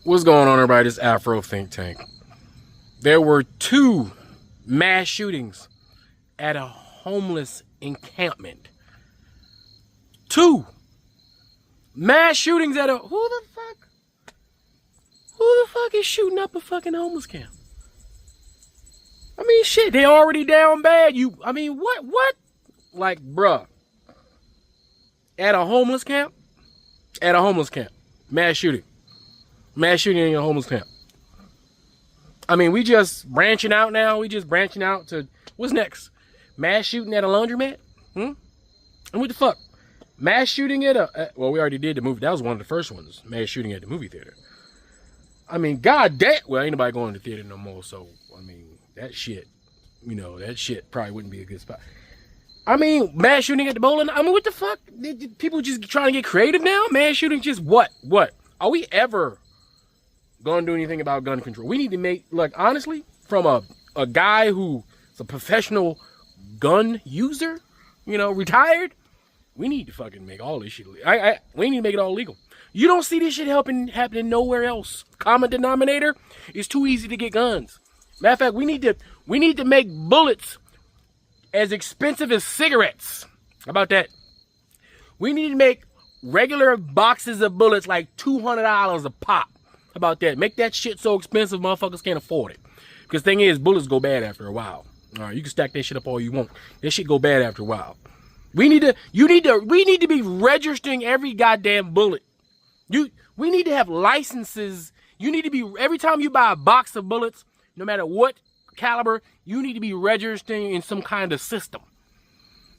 What's going on, everybody? This Afro Think Tank. There were 2 mass shootings at a homeless encampment. 2 mass shootings at a... Who the fuck is shooting up a fucking homeless camp? I mean, shit, they already down bad. What? Like, bruh. At a homeless camp? At a homeless camp. Mass shooting. Mass shooting in a homeless camp. I mean, we just branching out now. We just branching out to, what's next? Mass shooting at a laundromat? And what the fuck? Mass shooting at well, we already did the movie. That was one of the first ones. Mass shooting at the movie theater. I mean, god damn. Well, ain't nobody going to the theater no more. So, I mean, that shit probably wouldn't be a good spot. I mean, mass shooting at the bowling. I mean, what the fuck? People just trying to get creative now? Mass shooting just what? What? Are we ever going to do anything about gun control? We need to make, like, honestly, from a guy who's a professional gun user, retired, we need to fucking make all this shit legal. We need to make it all legal. You don't see this shit happening nowhere else. Common denominator, it's too easy to get guns. Matter of fact, we need to make bullets as expensive as cigarettes. How about that? We need to make regular boxes of bullets like $200 a pop. How about that? Make that shit so expensive motherfuckers can't afford it. Because the thing is, bullets go bad after a while. All right, you can stack that shit up all you want. That shit go bad after a while. We need to be registering every goddamn bullet. We need to have licenses. You need to be, every time you buy a box of bullets, no matter what caliber, you need to be registering in some kind of system.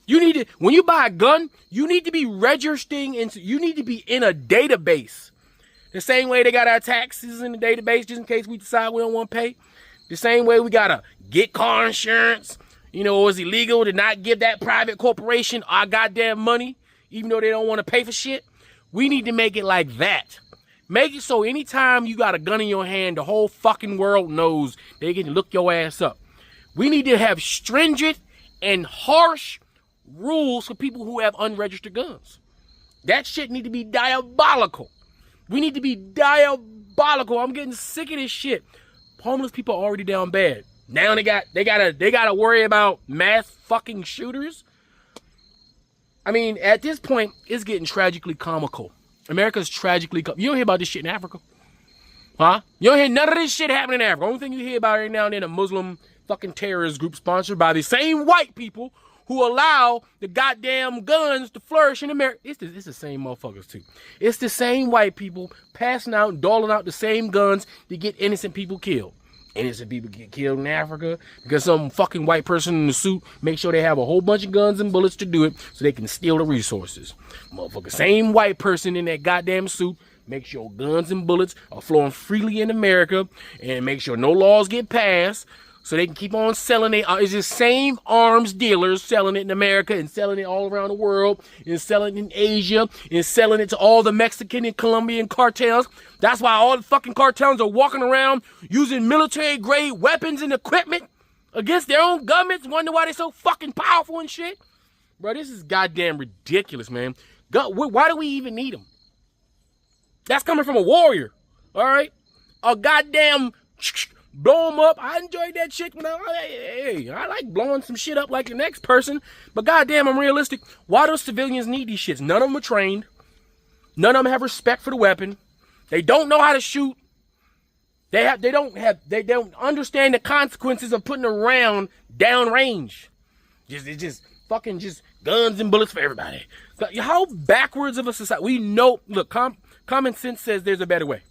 When you buy a gun, you need to be registering you need to be in a database. The same way they got our taxes in the database just in case we decide we don't want to pay. The same way we got to get car insurance. It was illegal to not give that private corporation our goddamn money, even though they don't want to pay for shit. We need to make it like that. Make it so anytime you got a gun in your hand, the whole fucking world knows they can look your ass up. We need to have stringent and harsh rules for people who have unregistered guns. That shit need to be diabolical. We need to be diabolical. I'm getting sick of this shit. Homeless people are already down bad. Now they gotta worry about mass fucking shooters. I mean, at this point, it's getting tragically comical. America's tragically comical. You don't hear about this shit in Africa? Huh? You don't hear none of this shit happening in Africa. Only thing you hear about right now and then a Muslim fucking terrorist group sponsored by the same white people who allow the goddamn guns to flourish in America. It's the same motherfuckers too. It's the same white people passing out and doling out the same guns to get innocent people killed. Innocent people get killed in Africa because some fucking white person in the suit makes sure they have a whole bunch of guns and bullets to do it so they can steal the resources. Motherfucker, same white person in that goddamn suit makes sure guns and bullets are flowing freely in America and make sure no laws get passed so they can keep on selling it. It's the same arms dealers selling it in America and selling it all around the world and selling it in Asia and selling it to all the Mexican and Colombian cartels. That's why all the fucking cartels are walking around using military-grade weapons and equipment against their own governments. Wonder why they're so fucking powerful and shit. Bro, this is goddamn ridiculous, man. Why do we even need them? That's coming from a warrior, all right? A goddamn... blow them up. I enjoyed that shit. I like blowing some shit up like the next person. But goddamn, I'm realistic. Why do civilians need these shits? None of them are trained. None of them have respect for the weapon. They don't know how to shoot. They don't understand the consequences of putting a round downrange. Just guns and bullets for everybody. How backwards of a society? We know. Look, common sense says there's a better way.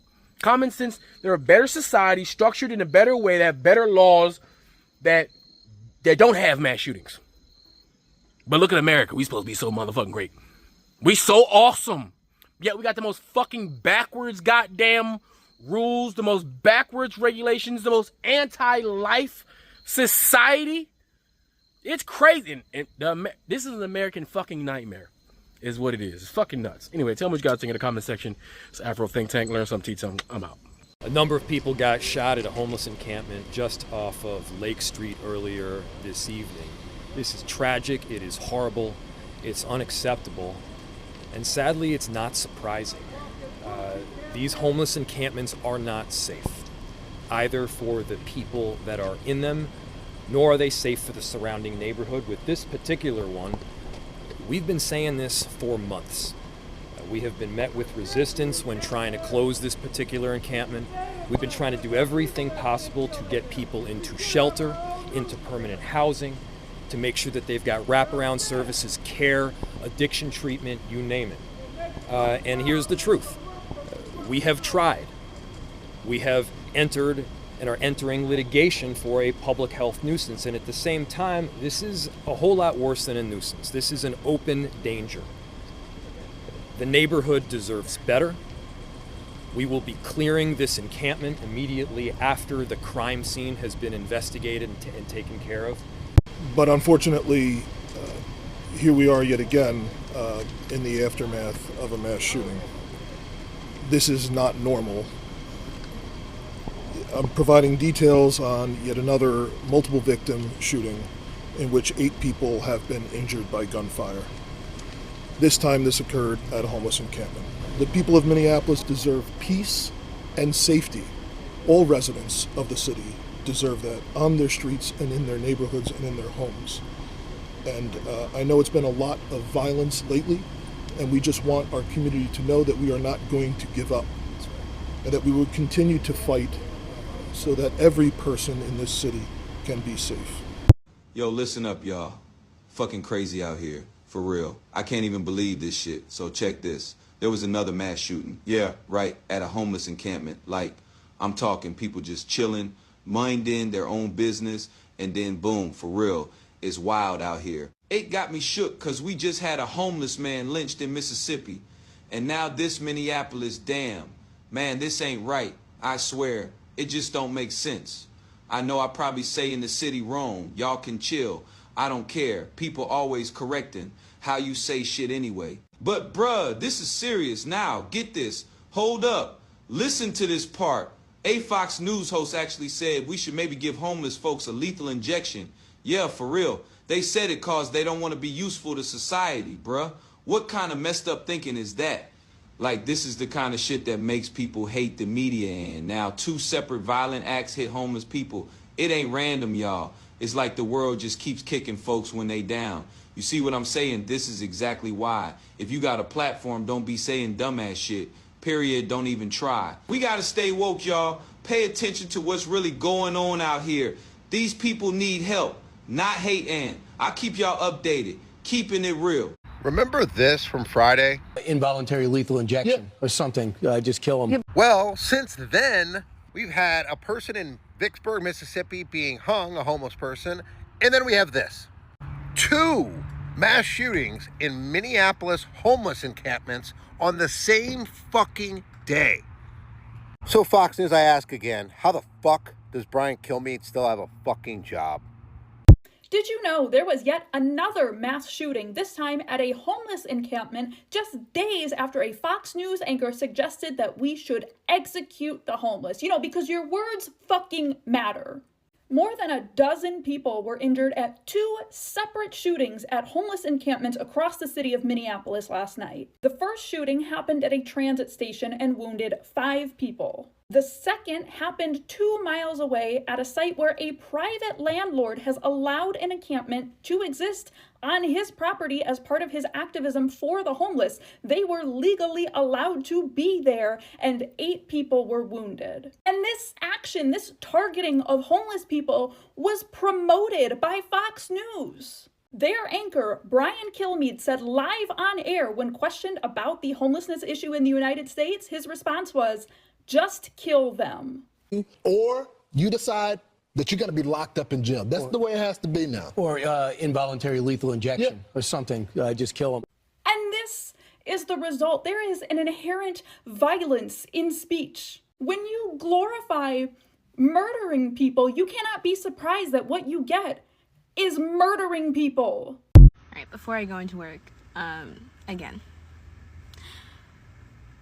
Common sense, they're a better society, structured in a better way, that have better laws that don't have mass shootings. But look at America. We supposed to be so motherfucking great. We so awesome. Yet we got the most fucking backwards goddamn rules, the most backwards regulations, the most anti-life society. It's crazy. And this is an American fucking nightmare. Is what it is. It's fucking nuts. Anyway, tell me what you guys think in the comment section. It's Afro Think Tank. Learn something, teach something. I'm out. A number of people got shot at a homeless encampment just off of Lake Street earlier this evening. This is tragic. It is horrible. It's unacceptable. And sadly, it's not surprising. These homeless encampments are not safe, either for the people that are in them, nor are they safe for the surrounding neighborhood. With this particular one, we've been saying this for months. We have been met with resistance when trying to close this particular encampment. We've been trying to do everything possible to get people into shelter, into permanent housing, to make sure that they've got wraparound services, care, addiction treatment, you name it. And here's the truth. We have tried. We have entered and are entering litigation for a public health nuisance. And at the same time, this is a whole lot worse than a nuisance. This is an open danger. The neighborhood deserves better. We will be clearing this encampment immediately after the crime scene has been investigated and taken care of. But unfortunately, here we are yet again in the aftermath of a mass shooting. This is not normal. I'm providing details on yet another multiple victim shooting in which 8 people have been injured by gunfire. This time this occurred at a homeless encampment. The people of Minneapolis deserve peace and safety. All residents of the city deserve that on their streets and in their neighborhoods and in their homes. And I know it's been a lot of violence lately, and we just want our community to know that we are not going to give up, and that we will continue to fight so that every person in this city can be safe. Yo, listen up, y'all. Fucking crazy out here. For real. I can't even believe this shit. So check this. There was another mass shooting. Yeah, right, at a homeless encampment. Like, I'm talking people just chilling, minding their own business, and then boom, for real. It's wild out here. It got me shook because we just had a homeless man lynched in Mississippi. And now this Minneapolis, damn. Man, this ain't right. I swear. It just don't make sense. I know I probably say in the city wrong. Y'all can chill. I don't care. People always correcting how you say shit anyway. But bruh, this is serious. Now, get this. Hold up. Listen to this part. A Fox News host actually said we should maybe give homeless folks a lethal injection. Yeah, for real. They said it cause they don't want to be useful to society, bruh. What kind of messed up thinking is that? Like, this is the kind of shit that makes people hate the media. And now 2 separate violent acts hit homeless people. It ain't random, y'all. It's like the world just keeps kicking folks when they down. You see what I'm saying? This is exactly why. If you got a platform, don't be saying dumbass shit. Period. Don't even try. We got to stay woke, y'all. Pay attention to what's really going on out here. These people need help, not hate, and I'll keep y'all updated. Keeping it real. Remember this from Friday? Involuntary lethal injection or something. Just kill him. Well, since then, we've had a person in Vicksburg, Mississippi being hung, a homeless person, and then we have this. 2 mass shootings in Minneapolis homeless encampments on the same fucking day. So Fox News, I ask again, how the fuck does Brian Kilmeade still have a fucking job? Did you know there was yet another mass shooting, this time at a homeless encampment, just days after a Fox News anchor suggested that we should execute the homeless? You know, because your words fucking matter. More than a dozen people were injured at 2 separate shootings at homeless encampments across the city of Minneapolis last night. The first shooting happened at a transit station and wounded 5 people. The second happened 2 miles away at a site where a private landlord has allowed an encampment to exist on his property as part of his activism for the homeless. They were legally allowed to be there, and 8 people were wounded. And this action, this targeting of homeless people, was promoted by Fox News. Their anchor, Brian Kilmeade, said live on air when questioned about the homelessness issue in the United States, his response was, "Just kill them." Or you decide that you're going to be locked up in jail. That's the way it has to be now. Or involuntary lethal injection or something. Just kill them. And this is the result. There is an inherent violence in speech. When you glorify murdering people, you cannot be surprised that what you get is murdering people. All right, before I go into work, again.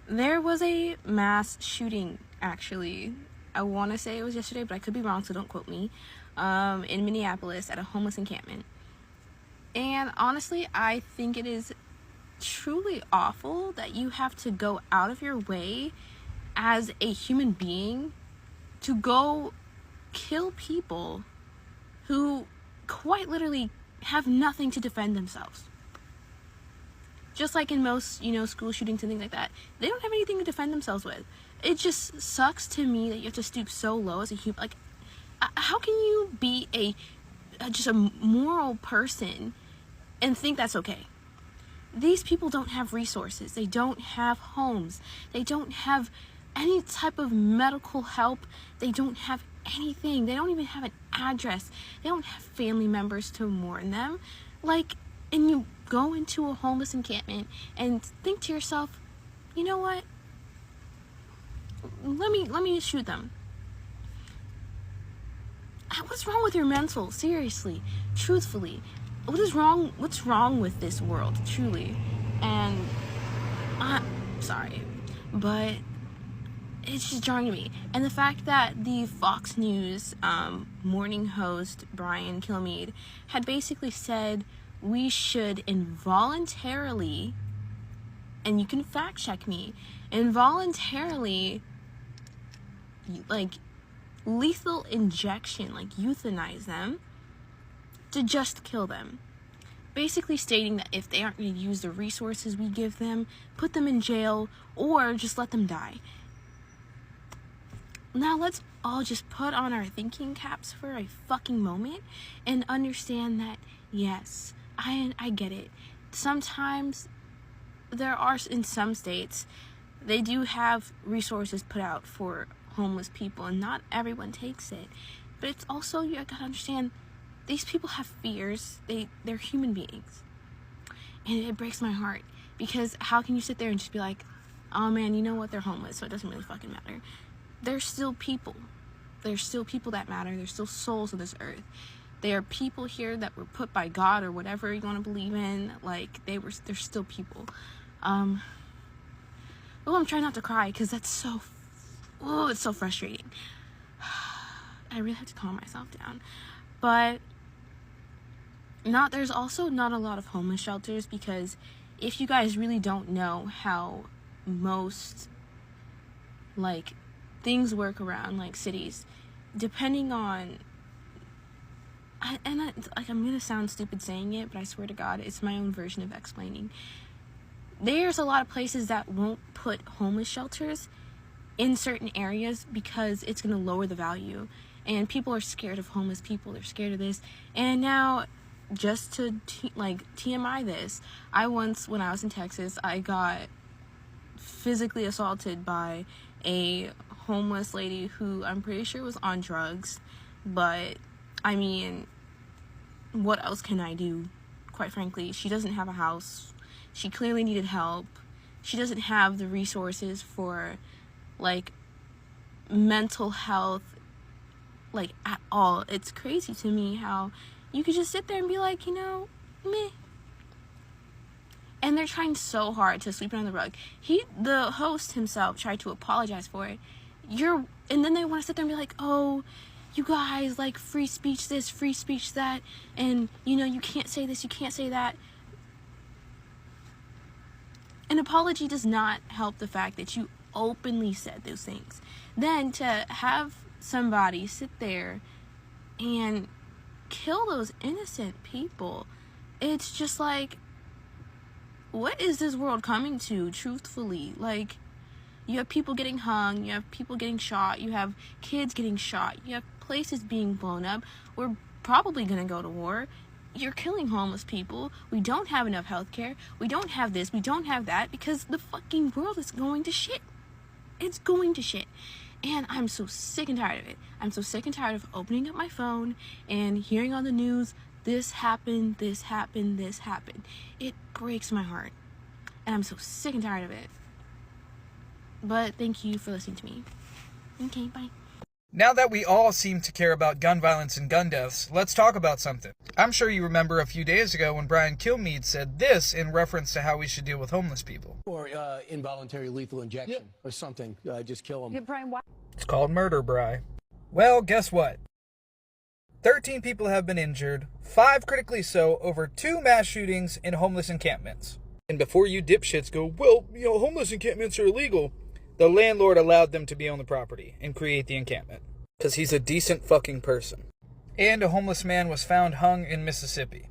There was a mass shooting, actually. I want to say it was yesterday, but I could be wrong, so don't quote me. In Minneapolis at a homeless encampment. And honestly, I think it is truly awful that you have to go out of your way as a human being to go kill people who quite literally have nothing to defend themselves. Just like in most, school shootings and things like that, they don't have anything to defend themselves with. It just sucks to me that you have to stoop so low as a human. Like, how can you be just a moral person and think that's okay? These people don't have resources. They don't have homes. They don't have any type of medical help. They don't have anything. They don't even have an address. They don't have family members to mourn them. And you go into a homeless encampment and think to yourself, you know what? Let me shoot them. What's wrong with your mental? Seriously, truthfully, what's wrong with this world, truly? And I'm sorry, but it's just jarring to me. And the fact that the Fox News morning host Brian Kilmeade had basically said we should involuntarily, and you can fact check me, involuntarily lethal injection, euthanize them, to just kill them. Basically stating that if they aren't going to use the resources we give them, put them in jail, or just let them die. Now let's all just put on our thinking caps for a fucking moment and understand that, yes, I get it. Sometimes there are, in some states, they do have resources put out for homeless people, and not everyone takes it. But it's also, you gotta understand, these people have fears. They're human beings, and it breaks my heart, because how can you sit there and just be like, oh man, you know what, they're homeless, so it doesn't really fucking matter. They're still people. There's still people that matter. There's still souls on this earth. They are people here that were put by God or whatever you want to believe in. They're still people. I'm trying not to cry because that's so, it's so frustrating. I really have to calm myself down. But there's also not a lot of homeless shelters, because if you guys really don't know how most things work around cities, depending on, I'm gonna sound stupid saying it, but I swear to God, it's my own version of explaining. There's a lot of places that won't put homeless shelters in certain areas because it's gonna lower the value, and people are scared of homeless people. They're scared of this. And now, just to TMI this, when I was in Texas, I got physically assaulted by a homeless lady who I'm pretty sure was on drugs. But I mean, what else can I do? Quite frankly, she doesn't have a house. She clearly needed help. She doesn't have the resources for mental health at all. It's crazy to me how you could just sit there and be like, meh. And they're trying so hard to sweep it on the rug. The host himself tried to apologize for it. And then they want to sit there and be like, oh, you guys, free speech this, free speech that, and you can't say this, you can't say that. An apology does not help the fact that you openly said those things. Then to have somebody sit there and kill those innocent people, it's just what is this world coming to, truthfully? You have people getting hung, you have people getting shot, you have kids getting shot, you have places being blown up. We're probably gonna go to war. You're killing homeless people. We don't have enough healthcare. We don't have this, we don't have that, because the fucking world is going to shit. It's going to shit. And I'm so sick and tired of it. I'm so sick and tired of opening up my phone and hearing on the news, this happened, this happened, this happened. It breaks my heart. And I'm so sick and tired of it. But thank you for listening to me. Okay, bye. Now that we all seem to care about gun violence and gun deaths, let's talk about something. I'm sure you remember a few days ago when Brian Kilmeade said this in reference to how we should deal with homeless people. Or involuntary lethal injection or something. Just kill them. Yeah, Brian, why? It's called murder, Bri. Well, guess what? 13 people have been injured, 5 critically so, over 2 mass shootings in homeless encampments. And before you dipshits go, well, homeless encampments are illegal, The landlord allowed them to be on the property and create the encampment. Because he's a decent fucking person. And a homeless man was found hung in Mississippi.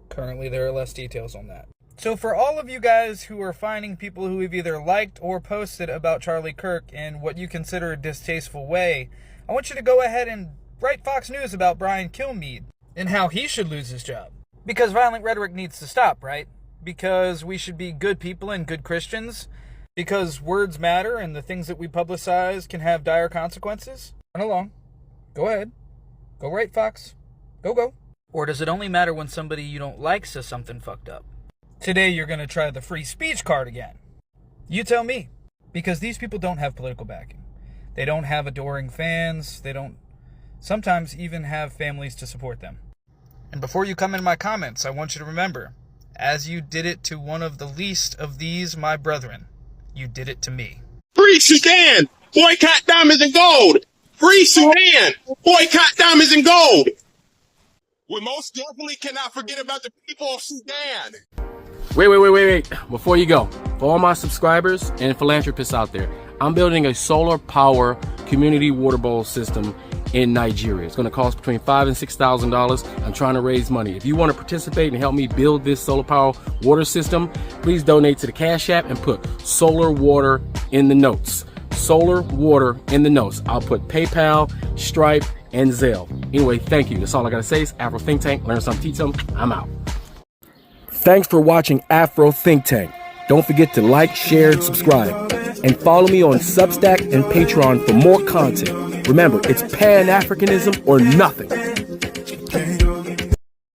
Currently, there are less details on that. So for all of you guys who are finding people who have either liked or posted about Charlie Kirk in what you consider a distasteful way, I want you to go ahead and write Fox News about Brian Kilmeade and how he should lose his job. Because violent rhetoric needs to stop, right? Because we should be good people and good Christians. Because words matter and the things that we publicize can have dire consequences. Run along. Go ahead. Go right, Fox. Go. Or does it only matter when somebody you don't like says something fucked up? Today you're going to try the free speech card again. You tell me. Because these people don't have political backing. They don't have adoring fans. They don't sometimes even have families to support them. And before you come in my comments, I want you to remember, as you did it to one of the least of these, my brethren, you did it to me. Free Sudan! Boycott diamonds and gold! Free Sudan! Boycott diamonds and gold! We most definitely cannot forget about the people of Sudan! Wait. Before you go, for all my subscribers and philanthropists out there, I'm building a solar power community water bowl system in Nigeria. It's going to cost between $5,000 and $6,000. I'm trying to raise money. If you want to participate and help me build this solar power water system, please donate to the Cash App and put solar water in the notes. Solar water in the notes. I'll put PayPal, Stripe, and Zelle. Anyway, thank you. That's all I got to say. It's Afro Think Tank. Learn something, teach something. I'm out. Thanks for watching Afro Think Tank. Don't forget to like, share, and subscribe. And follow me on Substack and Patreon for more content. Remember, it's Pan-Africanism or nothing.